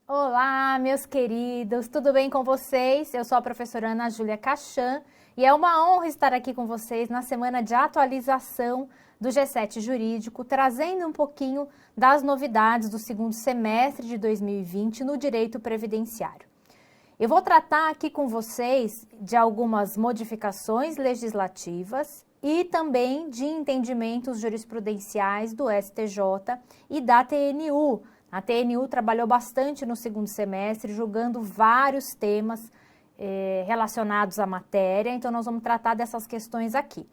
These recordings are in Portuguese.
Olá, meus queridos, tudo bem com vocês? Eu sou a professora Ana Júlia Cachan e é uma honra estar aqui com vocês na semana de atualização do G7 Jurídico, trazendo um pouquinho das novidades do segundo semestre de 2020 no direito previdenciário. Eu vou tratar aqui com vocês de algumas modificações legislativas e também de entendimentos jurisprudenciais do STJ e da TNU. A TNU trabalhou bastante no segundo semestre, julgando vários temas relacionados à matéria, então nós vamos tratar dessas questões aqui.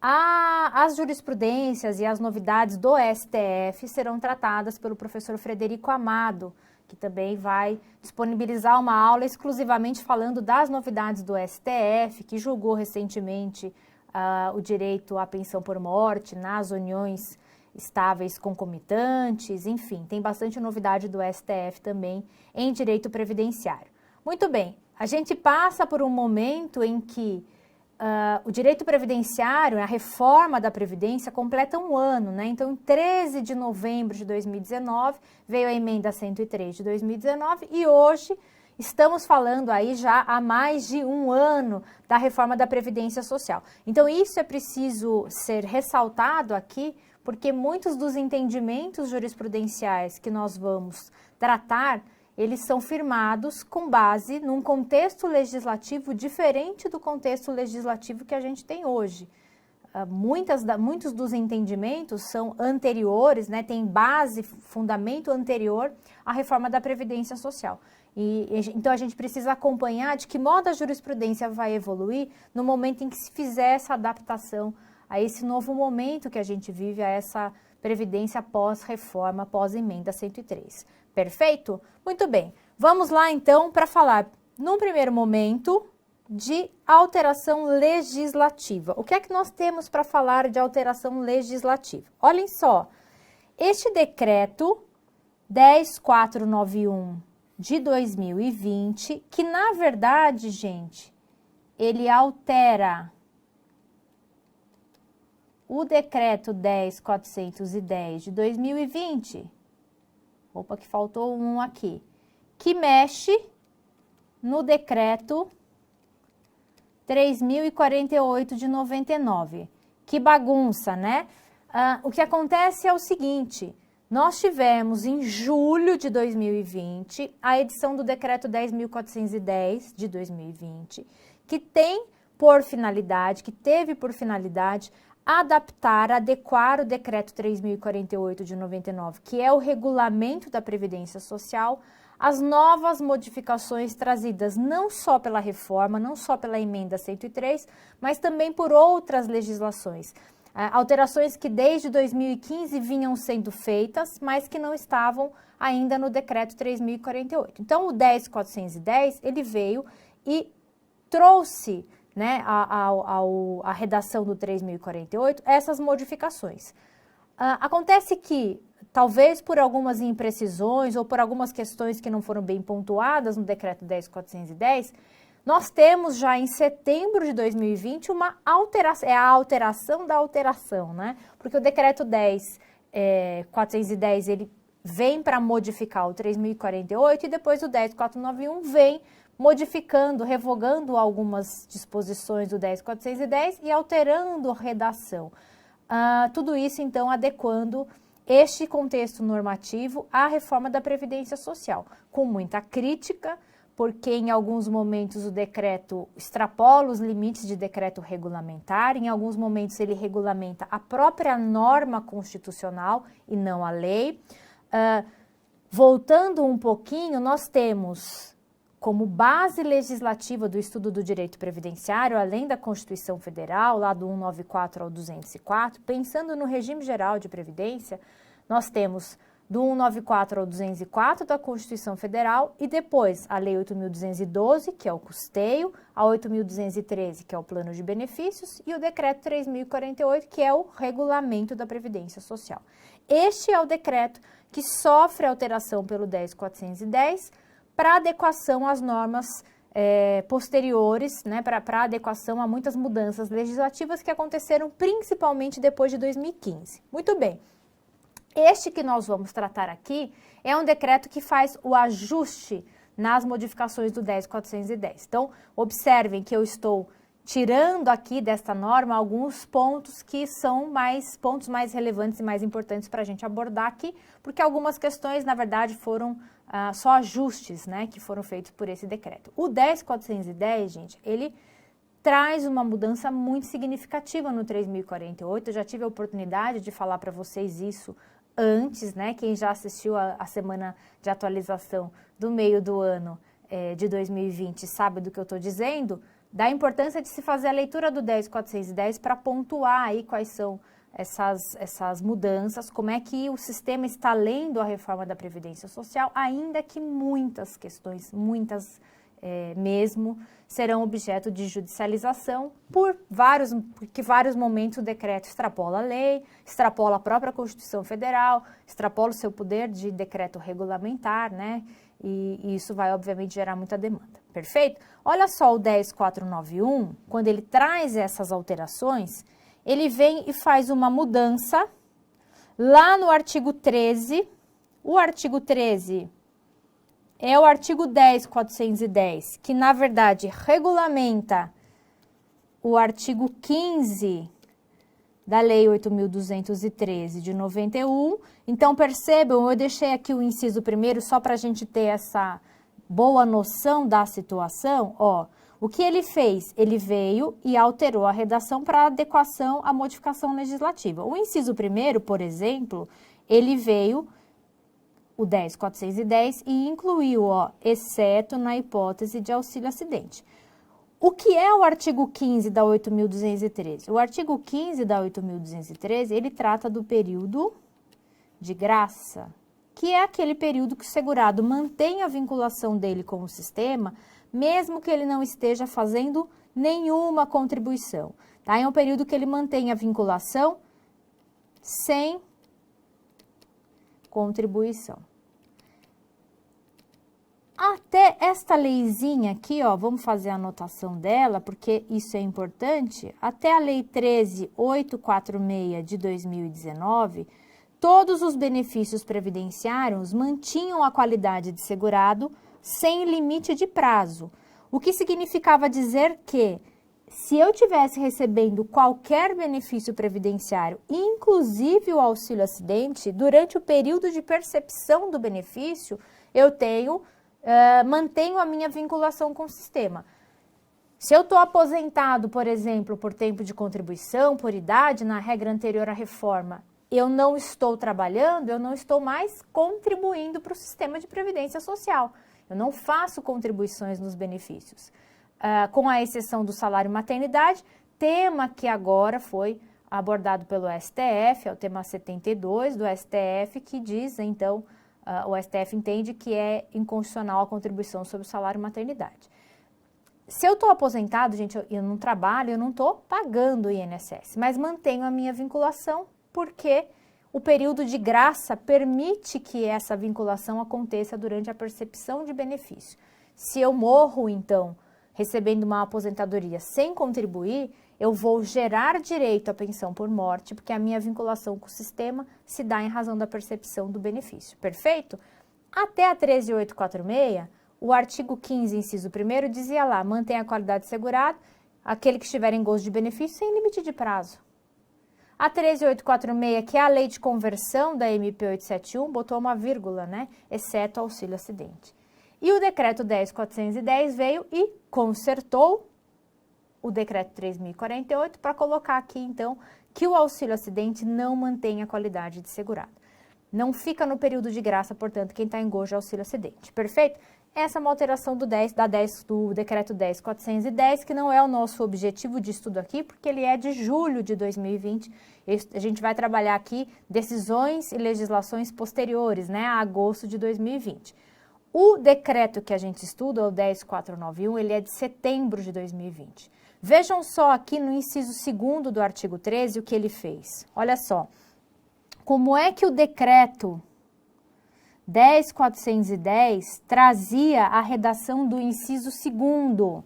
As jurisprudências e as novidades do STF serão tratadas pelo professor Frederico Amado, que também vai disponibilizar uma aula exclusivamente falando das novidades do STF, que julgou recentemente o direito à pensão por morte nas uniões estáveis concomitantes, enfim, tem bastante novidade do STF também em direito previdenciário. Muito bem, a gente passa por um momento em que o direito previdenciário, a reforma da Previdência, completa um ano, né? Então, em 13 de novembro de 2019, veio a emenda 103 de 2019 e hoje estamos falando aí já há mais de um ano da reforma da Previdência Social. Então, isso é preciso ser ressaltado aqui, porque muitos dos entendimentos jurisprudenciais que nós vamos tratar, eles são firmados com base num contexto legislativo diferente do contexto legislativo que a gente tem hoje. Muitos dos entendimentos são anteriores, né, tem base, fundamento anterior à reforma da Previdência Social. Então, a gente precisa acompanhar de que modo a jurisprudência vai evoluir no momento em que se fizer essa adaptação a esse novo momento que a gente vive, a essa Previdência pós-reforma, pós-emenda 103. Perfeito? Muito bem. Vamos lá, então, para falar, num primeiro momento, de alteração legislativa. O que é que nós temos para falar de alteração legislativa? Olhem só, este decreto 10491 de 2020, que na verdade, gente, ele altera o decreto 10.410 de 2020, opa, que faltou um aqui, que mexe no decreto 3.048 de 99. Que bagunça, né? O que acontece é o seguinte, nós tivemos em julho de 2020 a edição do decreto 10.410 de 2020, que teve por finalidade adaptar, adequar o decreto 3.048 de 99, que é o regulamento da Previdência Social, às novas modificações trazidas não só pela reforma, não só pela emenda 103, mas também por outras legislações. Alterações que desde 2015 vinham sendo feitas, mas que não estavam ainda no decreto 3.048. Então, o 10.410, ele veio e trouxe, né, a redação do 3.048, essas modificações. Acontece que, talvez por algumas imprecisões ou por algumas questões que não foram bem pontuadas no decreto 10.410, nós temos já em setembro de 2020 uma alteração, é a alteração da alteração, né? Porque o decreto 10.410, ele vem para modificar o 3.048 e depois o 10.491 vem modificando, revogando algumas disposições do 10.410 e alterando a redação. Tudo isso, então, adequando este contexto normativo à reforma da Previdência Social, com muita crítica, porque em alguns momentos o decreto extrapola os limites de decreto regulamentar, em alguns momentos ele regulamenta a própria norma constitucional e não a lei. Voltando um pouquinho, nós temos como base legislativa do estudo do direito previdenciário, além da Constituição Federal, lá do 194 ao 204, pensando no regime geral de previdência, nós temos do 194 ao 204 da Constituição Federal e depois a Lei 8.212, que é o custeio, a 8.213, que é o plano de benefícios, e o Decreto 3.048, que é o regulamento da Previdência Social. Este é o decreto que sofre alteração pelo 10.410 para adequação às normas posteriores, né, para adequação a muitas mudanças legislativas que aconteceram principalmente depois de 2015. Muito bem. Este que nós vamos tratar aqui é um decreto que faz o ajuste nas modificações do 10.410. Então, observem que eu estou tirando aqui desta norma alguns pontos que são pontos mais relevantes e mais importantes para a gente abordar aqui, porque algumas questões, na verdade, foram só ajustes, né, que foram feitos por esse decreto. O 10.410, gente, ele traz uma mudança muito significativa no 3.048. Eu já tive a oportunidade de falar para vocês isso antes, né? Quem já assistiu a semana de atualização do meio do ano de 2020 sabe do que eu estou dizendo, da importância de se fazer a leitura do 10.410 para pontuar aí quais são essas mudanças, como é que o sistema está lendo a reforma da Previdência Social, ainda que muitas questões, mesmo, serão objeto de judicialização porque vários momentos o decreto extrapola a lei, extrapola a própria Constituição Federal, extrapola o seu poder de decreto regulamentar, né? E isso vai, obviamente, gerar muita demanda. Perfeito? Olha só o 10.491, quando ele traz essas alterações, ele vem e faz uma mudança lá no artigo 13. O artigo 13 é o artigo 10.410, que, na verdade, regulamenta o artigo 15 da Lei 8.213 de 91. Então, percebam, eu deixei aqui o inciso primeiro só para a gente ter essa boa noção da situação. Ó, o que ele fez? Ele veio e alterou a redação para adequação à modificação legislativa. O inciso primeiro, por exemplo, ele veio, o 10.410, e incluiu, ó, exceto na hipótese de auxílio acidente. O que é o artigo 15 da 8.213? O artigo 15 da 8.213, ele trata do período de graça, que é aquele período que o segurado mantém a vinculação dele com o sistema, mesmo que ele não esteja fazendo nenhuma contribuição, tá? É um período que ele mantém a vinculação sem contribuição. Até esta leizinha aqui, ó, vamos fazer a anotação dela, porque isso é importante. Até a Lei 13.846 de 2019, todos os benefícios previdenciários mantinham a qualidade de segurado sem limite de prazo, o que significava dizer que, se eu tivesse recebendo qualquer benefício previdenciário, inclusive o auxílio acidente, durante o período de percepção do benefício, eu mantenho a minha vinculação com o sistema. Se eu estou aposentado, por exemplo, por tempo de contribuição, por idade, na regra anterior à reforma, eu não estou trabalhando, eu não estou mais contribuindo para o sistema de previdência social. Eu não faço contribuições nos benefícios. Com a exceção do salário maternidade, tema que agora foi abordado pelo STF, é o tema 72 do STF, que diz, então, o STF entende que é inconstitucional a contribuição sobre o salário maternidade. Se eu estou aposentado, gente, eu não trabalho, eu não estou pagando o INSS, mas mantenho a minha vinculação porque o período de graça permite que essa vinculação aconteça durante a percepção de benefício. Se eu morro, então, recebendo uma aposentadoria sem contribuir, eu vou gerar direito à pensão por morte, porque a minha vinculação com o sistema se dá em razão da percepção do benefício. Perfeito? Até a 13.846, o artigo 15, inciso 1º, dizia lá, mantém a qualidade segurada, aquele que estiver em gozo de benefício sem limite de prazo. A 13.846, que é a lei de conversão da MP 871, botou uma vírgula, né? Exceto auxílio acidente. E o decreto 10.410 veio e consertou o decreto 3.048 para colocar aqui, então, que o auxílio acidente não mantém a qualidade de segurado. Não fica no período de graça, portanto, quem está em gozo de auxílio acidente. Perfeito? Essa é uma alteração do decreto 10.410, que não é o nosso objetivo de estudo aqui, porque ele é de julho de 2020. A gente vai trabalhar aqui decisões e legislações posteriores, né, a agosto de 2020. O decreto que a gente estuda, o 10.491, ele é de setembro de 2020. Vejam só aqui no inciso 2º do artigo 13 o que ele fez. Olha só, como é que o decreto 10.410 trazia a redação do inciso 2º.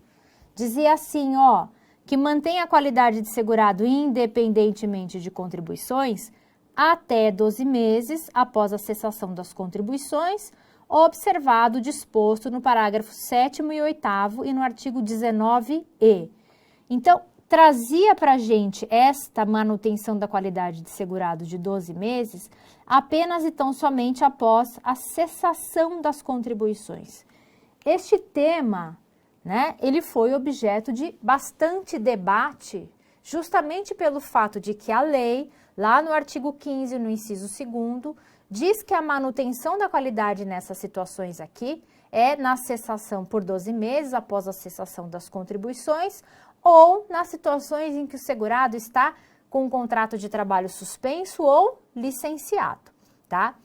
Dizia assim, ó, que mantém a qualidade de segurado independentemente de contribuições até 12 meses após a cessação das contribuições, observado o disposto no parágrafo 7º e 8º e no artigo 19e. Então, trazia para a gente esta manutenção da qualidade de segurado de 12 meses apenas e tão somente após a cessação das contribuições. Este tema, né, ele foi objeto de bastante debate, justamente pelo fato de que a lei, lá no artigo 15, no inciso 2º, diz que a manutenção da qualidade nessas situações aqui é na cessação por 12 meses após a cessação das contribuições ou nas situações em que o segurado está com um contrato de trabalho suspenso ou licenciado, tá?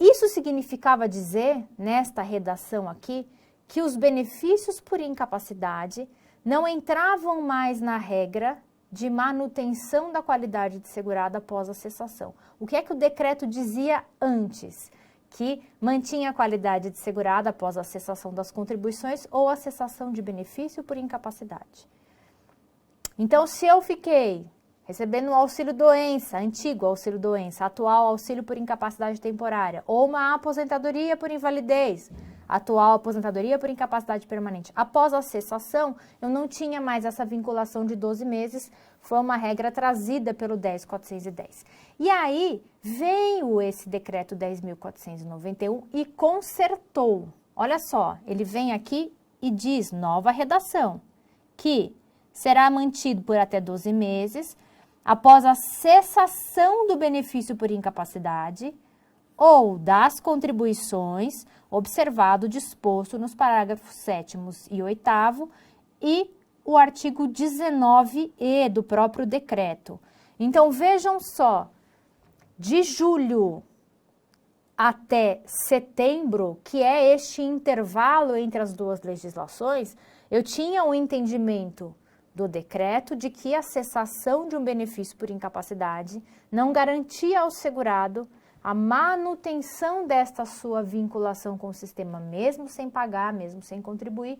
Isso significava dizer, nesta redação aqui, que os benefícios por incapacidade não entravam mais na regra de manutenção da qualidade de segurado após a cessação. O que é que o decreto dizia antes? Que mantinha a qualidade de segurado após a cessação das contribuições ou a cessação de benefício por incapacidade. Então, se eu fiquei recebendo um auxílio-doença, antigo auxílio-doença, atual auxílio por incapacidade temporária, ou uma aposentadoria por invalidez, atual aposentadoria por incapacidade permanente. Após a cessação, eu não tinha mais essa vinculação de 12 meses, foi uma regra trazida pelo 10.410. E aí, veio esse decreto 10.491 e consertou. Olha só, ele vem aqui e diz, nova redação, que será mantido por até 12 meses, após a cessação do benefício por incapacidade ou das contribuições, observado o disposto nos parágrafos 7º e 8º e o artigo 19e do próprio decreto. Então, vejam só, de julho até setembro, que é este intervalo entre as duas legislações, eu tinha um entendimento do decreto de que a cessação de um benefício por incapacidade não garantia ao segurado a manutenção desta sua vinculação com o sistema, mesmo sem pagar, mesmo sem contribuir,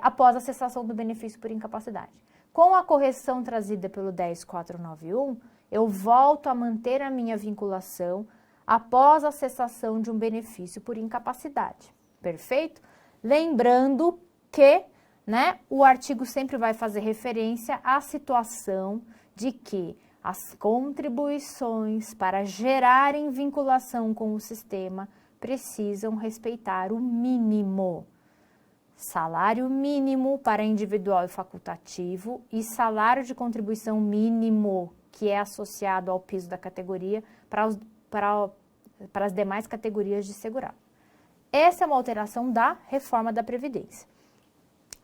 após a cessação do benefício por incapacidade. Com a correção trazida pelo 10.491, eu volto a manter a minha vinculação após a cessação de um benefício por incapacidade. Perfeito? Lembrando que, né, o artigo sempre vai fazer referência à situação de que as contribuições para gerarem vinculação com o sistema precisam respeitar o mínimo. Salário mínimo para individual e facultativo e salário de contribuição mínimo, que é associado ao piso da categoria para as demais categorias de segurado. Essa é uma alteração da reforma da Previdência.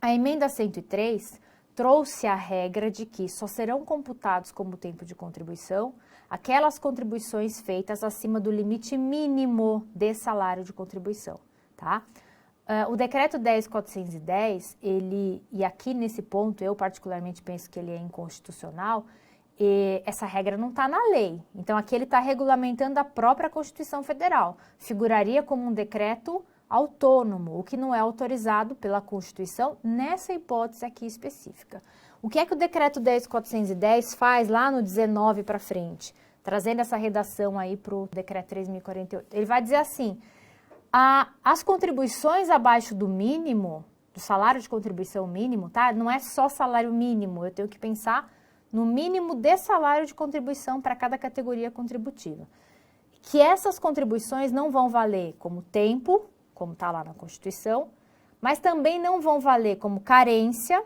A emenda 103 trouxe a regra de que só serão computados como tempo de contribuição aquelas contribuições feitas acima do limite mínimo de salário de contribuição, tá? O decreto 10.410, e aqui nesse ponto eu particularmente penso que ele é inconstitucional, essa regra não está na lei. Então aqui ele está regulamentando a própria Constituição Federal. Figuraria como um decreto autônomo, o que não é autorizado pela Constituição nessa hipótese aqui específica. O que é que o decreto 10.410 faz lá no 19 para frente? Trazendo essa redação aí para o decreto 3.048. Ele vai dizer assim, as contribuições abaixo do mínimo, do salário de contribuição mínimo, tá? Não é só salário mínimo, eu tenho que pensar no mínimo de salário de contribuição para cada categoria contributiva. Que essas contribuições não vão valer como tempo, como está lá na Constituição, mas também não vão valer como carência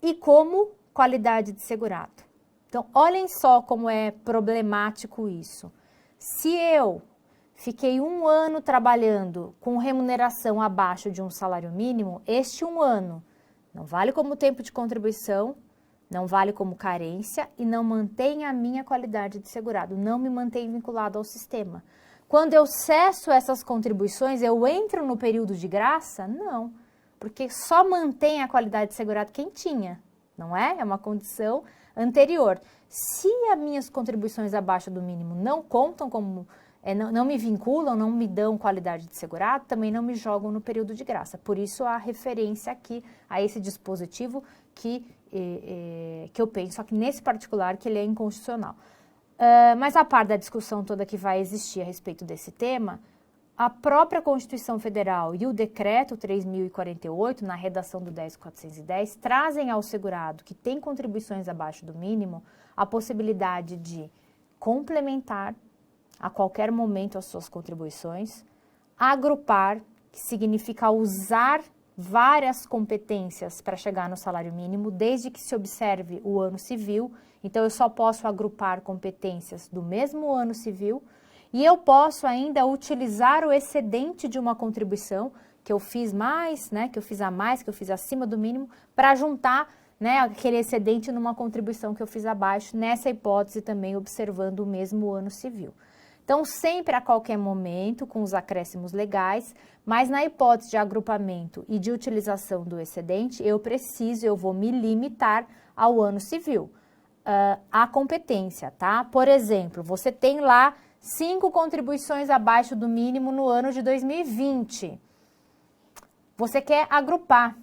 e como qualidade de segurado. Então, olhem só como é problemático isso. Se eu fiquei 1 ano trabalhando com remuneração abaixo de um salário mínimo, este 1 ano não vale como tempo de contribuição, não vale como carência e não mantém a minha qualidade de segurado, não me mantém vinculado ao sistema. Quando eu cesso essas contribuições, eu entro no período de graça? Não, porque só mantém a qualidade de segurado quem tinha, não é? É uma condição anterior. Se as minhas contribuições abaixo do mínimo não contam como não me vinculam, não me dão qualidade de segurado, também não me jogam no período de graça. Por isso a referência aqui a esse dispositivo que eu penso aqui nesse particular que ele é inconstitucional. Mas a par da discussão toda que vai existir a respeito desse tema, a própria Constituição Federal e o Decreto 3.048, na redação do 10.410, trazem ao segurado que tem contribuições abaixo do mínimo a possibilidade de complementar a qualquer momento as suas contribuições, agrupar, que significa usar várias competências para chegar no salário mínimo, desde que se observe o ano civil. Então, eu só posso agrupar competências do mesmo ano civil e eu posso ainda utilizar o excedente de uma contribuição que eu fiz mais, né, que eu fiz a mais, que eu fiz acima do mínimo, para juntar, né, aquele excedente numa contribuição que eu fiz abaixo, nessa hipótese também observando o mesmo ano civil. Então, sempre a qualquer momento, com os acréscimos legais, mas na hipótese de agrupamento e de utilização do excedente, eu vou me limitar ao ano civil, à competência, tá? Por exemplo, você tem lá 5 contribuições abaixo do mínimo no ano de 2020. Você quer agrupar,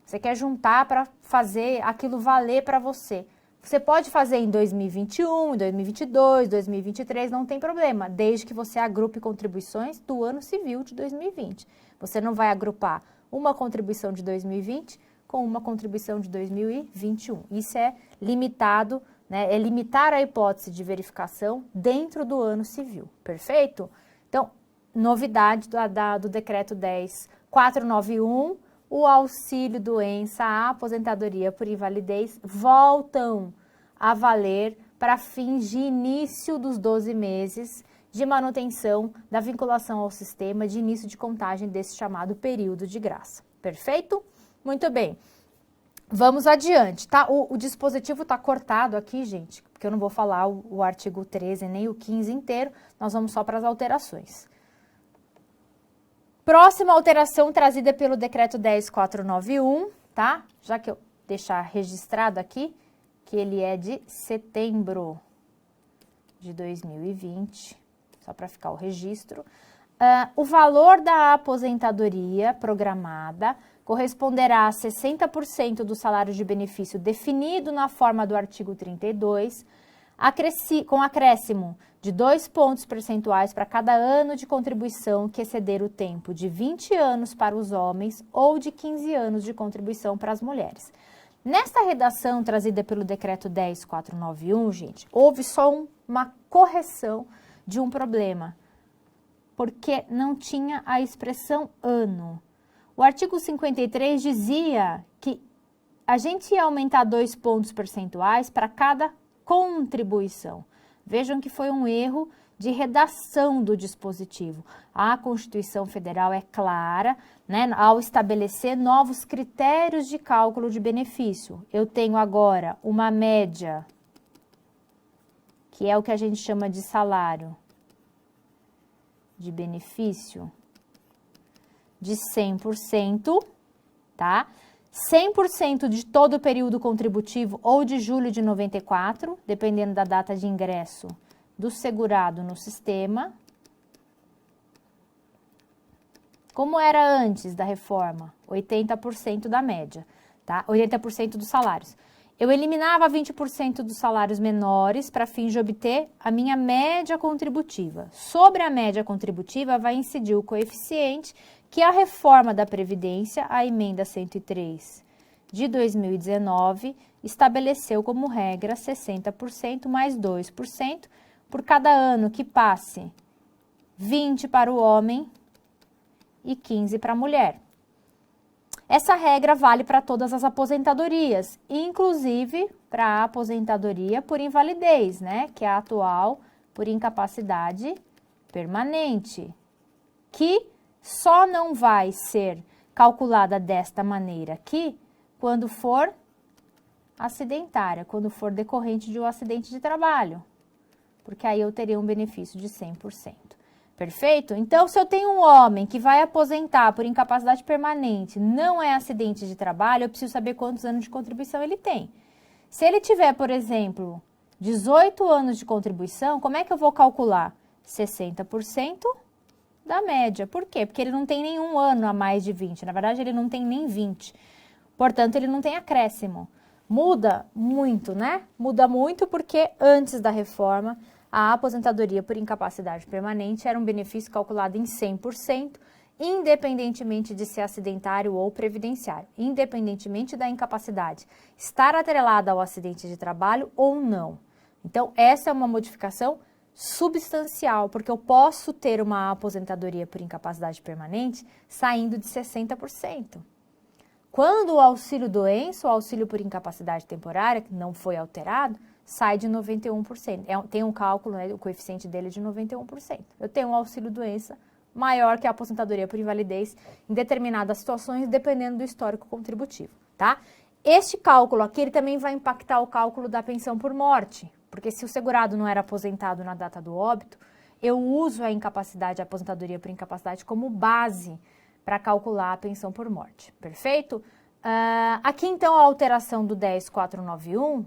você quer juntar para fazer aquilo valer para você. Você pode fazer em 2021, 2022, 2023, não tem problema, desde que você agrupe contribuições do ano civil de 2020. Você não vai agrupar uma contribuição de 2020 com uma contribuição de 2021. Isso é limitado, né? É limitar a hipótese de verificação dentro do ano civil, perfeito? Então, novidade do Decreto 10.491, o auxílio doença, a aposentadoria por invalidez voltam a valer para fins de início dos 12 meses de manutenção da vinculação ao sistema, de início de contagem desse chamado período de graça. Perfeito? Muito bem. Vamos adiante, tá? O dispositivo está cortado aqui, gente, porque eu não vou falar o artigo 13 nem o 15 inteiro, nós vamos só para as alterações. Próxima alteração trazida pelo Decreto 10.491, tá? Já que eu deixar registrado aqui, que ele é de setembro de 2020, só para ficar o registro. O valor da aposentadoria programada corresponderá a 60% do salário de benefício definido na forma do artigo 32, com acréscimo de 2 pontos percentuais para cada ano de contribuição que exceder o tempo de 20 anos para os homens ou de 15 anos de contribuição para as mulheres. Nesta redação trazida pelo Decreto 10.491, gente, houve só uma correção de um problema, porque não tinha a expressão ano. O artigo 53 dizia que a gente ia aumentar 2 pontos percentuais para cada contribuição. Vejam que foi um erro de redação do dispositivo. A Constituição Federal é clara, né, ao estabelecer novos critérios de cálculo de benefício. Eu tenho agora uma média, que é o que a gente chama de salário de benefício, de 100%, tá? 100% de todo o período contributivo ou de julho de 94, dependendo da data de ingresso do segurado no sistema. Como era antes da reforma? 80% da média, tá? 80% dos salários. Eu eliminava 20% dos salários menores para fins de obter a minha média contributiva. Sobre a média contributiva vai incidir o coeficiente que a reforma da Previdência, a emenda 103 de 2019, estabeleceu como regra 60% mais 2% por cada ano que passe 20 para o homem e 15 para a mulher. Essa regra vale para todas as aposentadorias, inclusive para a aposentadoria por invalidez, né, que é a atual por incapacidade permanente, que só não vai ser calculada desta maneira aqui quando for acidentária, quando for decorrente de um acidente de trabalho, porque aí eu teria um benefício de 100%. Perfeito? Então, se eu tenho um homem que vai aposentar por incapacidade permanente, não é acidente de trabalho, eu preciso saber quantos anos de contribuição ele tem. Se ele tiver, por exemplo, 18 anos de contribuição, como é que eu vou calcular? 60% da média. Por quê? Porque ele não tem nenhum ano a mais de 20. Na verdade, ele não tem nem 20. Portanto, ele não tem acréscimo. Muda muito, né? Muda muito porque antes da reforma, a aposentadoria por incapacidade permanente era um benefício calculado em 100%, independentemente de ser acidentário ou previdenciário, independentemente da incapacidade estar atrelada ao acidente de trabalho ou não. Então, essa é uma modificação substancial, porque eu posso ter uma aposentadoria por incapacidade permanente saindo de 60%. Quando o auxílio-doença, o auxílio por incapacidade temporária, que não foi alterado, sai de 91%. Tem um cálculo, né, o coeficiente dele é de 91%. Eu tenho um auxílio-doença maior que a aposentadoria por invalidez em determinadas situações, dependendo do histórico contributivo, tá? Este cálculo aqui, ele também vai impactar o cálculo da pensão por morte, porque se o segurado não era aposentado na data do óbito, eu uso a incapacidade, a aposentadoria por incapacidade como base para calcular a pensão por morte, perfeito? Aqui, então, a alteração do 10.491,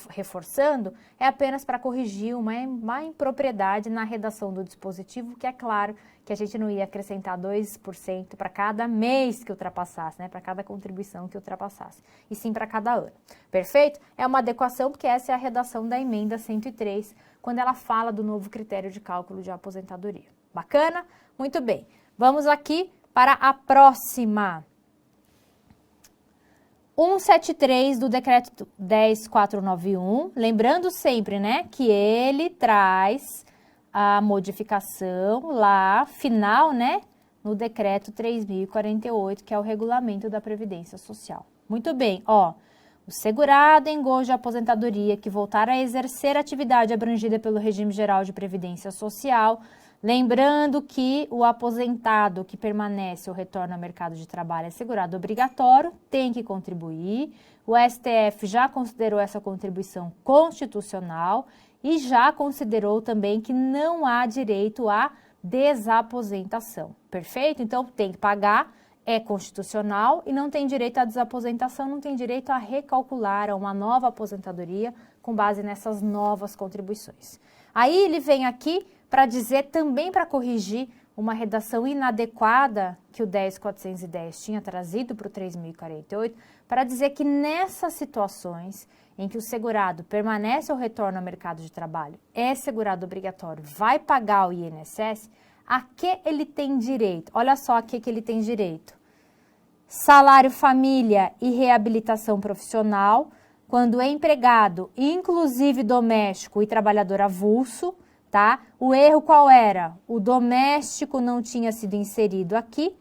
reforçando, é apenas para corrigir uma impropriedade na redação do dispositivo, que é claro que a gente não ia acrescentar 2% para cada mês que ultrapassasse, né, para cada contribuição que ultrapassasse, e sim para cada ano. Perfeito? É uma adequação, porque essa é a redação da emenda 103, quando ela fala do novo critério de cálculo de aposentadoria. Bacana? Muito bem. Vamos aqui para a próxima. 173 do decreto 10.491, lembrando sempre, né, que ele traz a modificação lá, final, né, no decreto 3.048, que é o regulamento da Previdência Social. Muito bem, ó, o segurado em gozo de aposentadoria que voltar a exercer atividade abrangida pelo regime geral de Previdência Social, lembrando que o aposentado que permanece ou retorna ao mercado de trabalho é segurado obrigatório, tem que contribuir. O STF já considerou essa contribuição constitucional e já considerou também que não há direito à desaposentação. Perfeito? Então, tem que pagar, é constitucional e não tem direito à desaposentação, não tem direito a recalcular a uma nova aposentadoria com base nessas novas contribuições. Aí ele vem aqui para dizer também, para corrigir uma redação inadequada que o 10.410 tinha trazido para o 3.048, para dizer que nessas situações em que o segurado permanece ou retorna ao mercado de trabalho, é segurado obrigatório, vai pagar o INSS, a que ele tem direito? Olha só a que ele tem direito. Salário família e reabilitação profissional, quando é empregado, inclusive doméstico e trabalhador avulso, tá? O erro qual era? O doméstico não tinha sido inserido aqui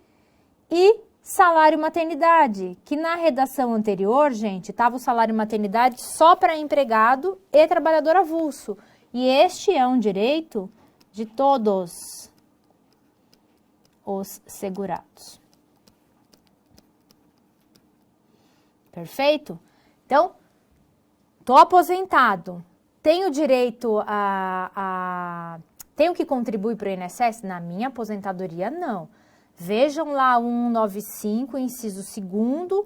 e salário maternidade, que na redação anterior, gente, estava o salário maternidade só para empregado e trabalhador avulso. E este é um direito de todos os segurados. Perfeito? Então, tô aposentado. Tenho direito tenho que contribuir para o INSS? Na minha aposentadoria, não. Vejam lá o 195, inciso 2º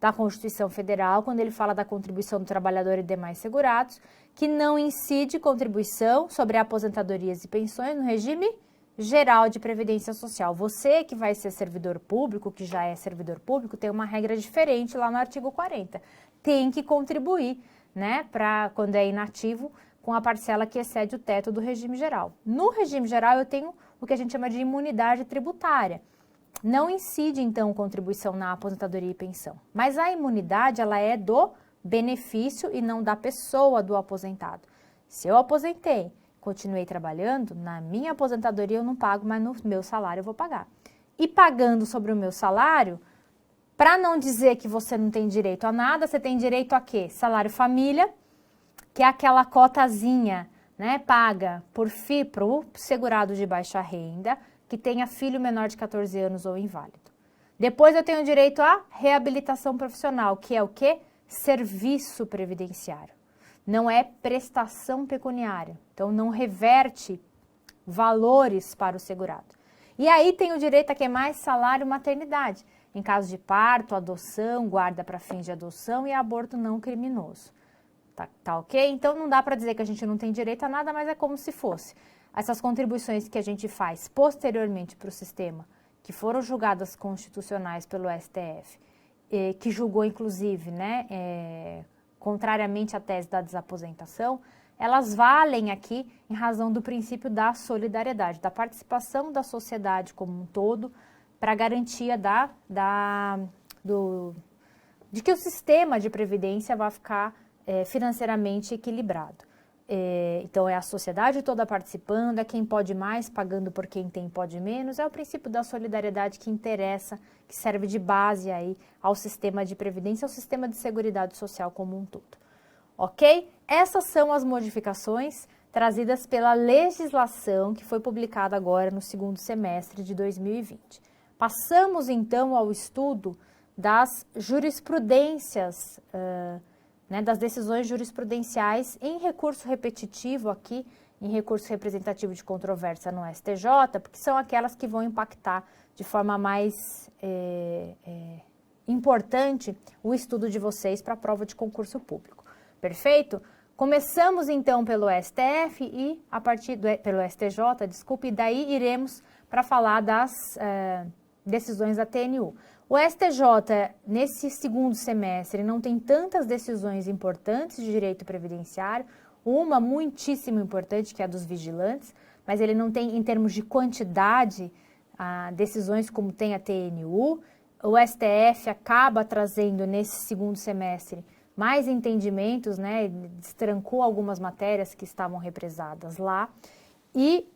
da Constituição Federal, quando ele fala da contribuição do trabalhador e demais segurados, que não incide contribuição sobre aposentadorias e pensões no regime geral de Previdência Social. Você que vai ser servidor público, que já é servidor público, tem uma regra diferente lá no artigo 40. Tem que contribuir, né, para quando é inativo, com a parcela que excede o teto do regime geral. No regime geral, eu tenho o que a gente chama de imunidade tributária. Não incide, então, contribuição na aposentadoria e pensão. Mas a imunidade, ela é do benefício e não da pessoa do aposentado. Se eu aposentei, continuei trabalhando, na minha aposentadoria eu não pago, mas no meu salário eu vou pagar. E pagando sobre o meu salário, para não dizer que você não tem direito a nada, você tem direito a quê? Salário família, que é aquela cotazinha, né, paga por pro segurado de baixa renda, que tenha filho menor de 14 anos ou inválido. Depois eu tenho direito à reabilitação profissional, que é o quê? Serviço previdenciário. Não é prestação pecuniária, então não reverte valores para o segurado. E aí tem o direito a que mais? Salário maternidade, em caso de parto, adoção, guarda para fins de adoção e aborto não criminoso. Tá ok? Então não dá para dizer que a gente não tem direito a nada, mas é como se fosse. essas contribuições que a gente faz posteriormente para o sistema, que foram julgadas constitucionais pelo STF, que julgou inclusive, né, contrariamente à tese da desaposentação, elas valem aqui em razão do princípio da solidariedade, da participação da sociedade como um todo, para garantia de que o sistema de previdência vai ficar financeiramente equilibrado. Então, é a sociedade toda participando, é quem pode mais pagando por quem tem pode menos, é o princípio da solidariedade que interessa, que serve de base aí ao sistema de previdência, ao sistema de seguridade social como um todo. Ok? Essas são as modificações trazidas pela legislação que foi publicada agora no segundo semestre de 2020. Passamos então ao estudo das jurisprudências, né, das decisões jurisprudenciais em recurso repetitivo aqui, em recurso representativo de controvérsia no STJ, porque são aquelas que vão impactar de forma mais importante o estudo de vocês para a prova de concurso público. Perfeito? Começamos então pelo STF e a partir pelo STJ, desculpe, e daí iremos para falar das decisões da TNU. O STJ, nesse segundo semestre, não tem tantas decisões importantes de direito previdenciário, uma muitíssimo importante, que é a dos vigilantes, mas ele não tem, em termos de quantidade, decisões como tem a TNU. O STF acaba trazendo, nesse segundo semestre, mais entendimentos, né, destrancou algumas matérias que estavam represadas lá, e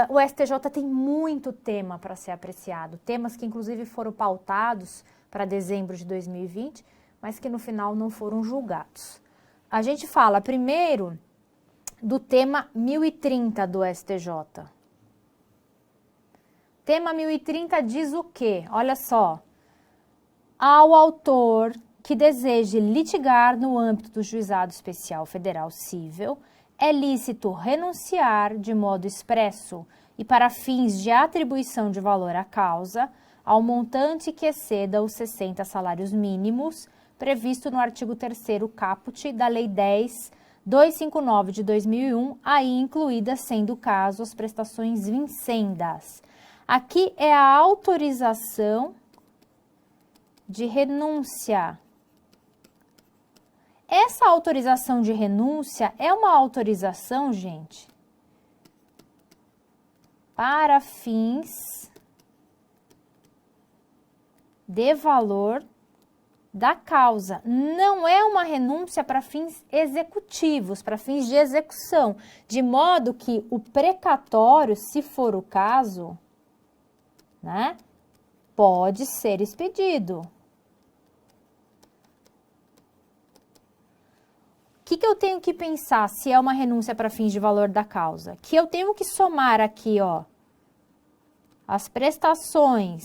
o STJ tem muito tema para ser apreciado, temas que inclusive foram pautados para dezembro de 2020, mas que no final não foram julgados. A gente fala primeiro do tema 1030 do STJ. Tema 1030 diz o quê? Olha só, ao autor que deseje litigar no âmbito do Juizado Especial Federal Cível, é lícito renunciar de modo expresso e para fins de atribuição de valor à causa ao montante que exceda os 60 salários mínimos previsto no artigo 3º caput da Lei 10.259 de 2001, aí incluídas, sendo o caso, as prestações vincendas. Aqui é a autorização de renúncia. Essa autorização de renúncia é uma autorização, gente, para fins de valor da causa. Não é uma renúncia para fins executivos, para fins de execução, de modo que o precatório, se for o caso, né, pode ser expedido. O que eu tenho que pensar se é uma renúncia para fins de valor da causa? Que eu tenho que somar aqui, ó, as prestações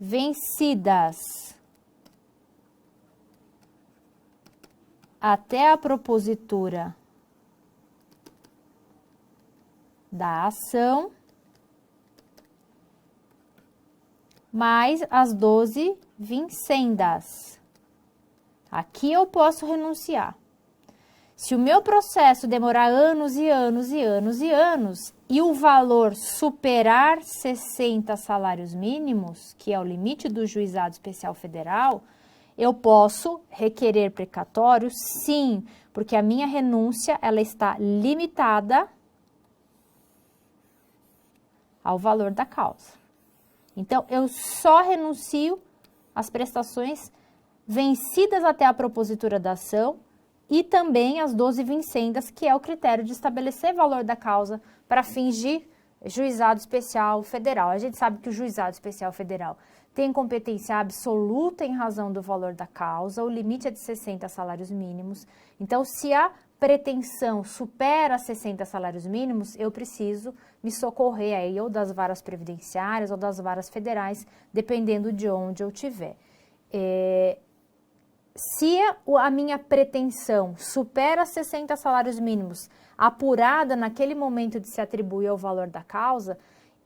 vencidas até a propositura da ação, mais as 12 vincendas. Aqui eu posso renunciar. Se o meu processo demorar anos e anos e anos e anos e o valor superar 60 salários mínimos, que é o limite do Juizado Especial Federal, eu posso requerer precatório, sim, porque a minha renúncia ela está limitada ao valor da causa. Então, eu só renuncio às prestações vencidas até a propositura da ação e também as 12 vincendas, que é o critério de estabelecer valor da causa para fins de Juizado Especial Federal. A gente sabe que o Juizado Especial Federal tem competência absoluta em razão do valor da causa, o limite é de 60 salários mínimos. Então, se a pretensão supera 60 salários mínimos, eu preciso me socorrer aí ou das varas previdenciárias ou das varas federais, dependendo de onde eu estiver. Se a minha pretensão supera 60 salários mínimos, apurada naquele momento de se atribuir ao valor da causa,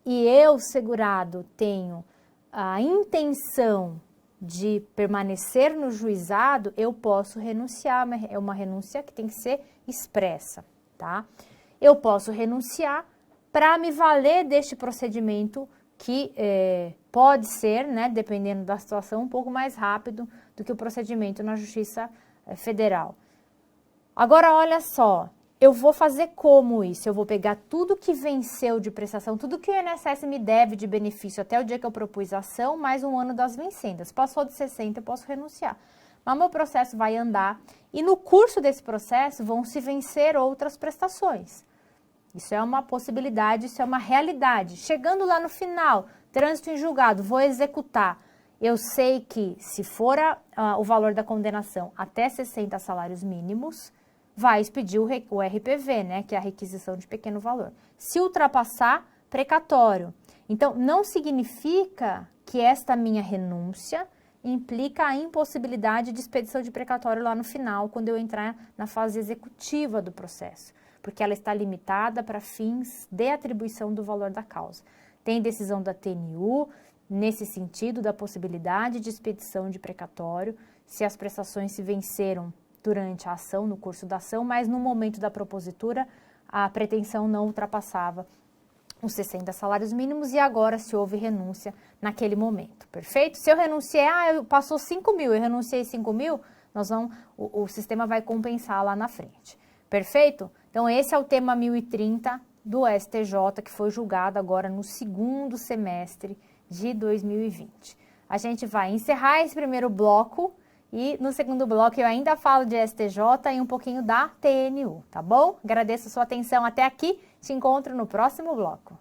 e eu, segurado, tenho a intenção de permanecer no juizado, eu posso renunciar, é uma renúncia que tem que ser expressa, tá? eu posso renunciar para me valer deste procedimento que pode ser, né, dependendo da situação, um pouco mais rápido do que o procedimento na Justiça Federal. Agora, olha só, eu vou fazer como isso? Eu vou pegar tudo que venceu de prestação, tudo que o INSS me deve de benefício até o dia que eu propus a ação, mais um ano das vencendas. Passou de 60, eu posso renunciar. Mas meu processo vai andar e no curso desse processo vão se vencer outras prestações. Isso é uma possibilidade, isso é uma realidade. Chegando lá no final, trânsito em julgado, vou executar. Eu sei que se for o valor da condenação até 60 salários mínimos, vai expedir o RPV, né, que é a requisição de pequeno valor. Se ultrapassar, precatório. Então, não significa que esta minha renúncia implica a impossibilidade de expedição de precatório lá no final, quando eu entrar na fase executiva do processo, porque ela está limitada para fins de atribuição do valor da causa. Tem decisão da TNU nesse sentido da possibilidade de expedição de precatório, se as prestações se venceram durante a ação, no curso da ação, mas no momento da propositura a pretensão não ultrapassava os 60 salários mínimos e agora se houve renúncia naquele momento, perfeito? Se eu renunciei, passou 5 mil, eu renunciei 5 mil, o sistema vai compensar lá na frente, perfeito? Então esse é o tema 1030 do STJ, que foi julgado agora no segundo semestre de 2020. A gente vai encerrar esse primeiro bloco e no segundo bloco eu ainda falo de STJ e um pouquinho da TNU, tá bom? Agradeço a sua atenção até aqui, te encontro no próximo bloco.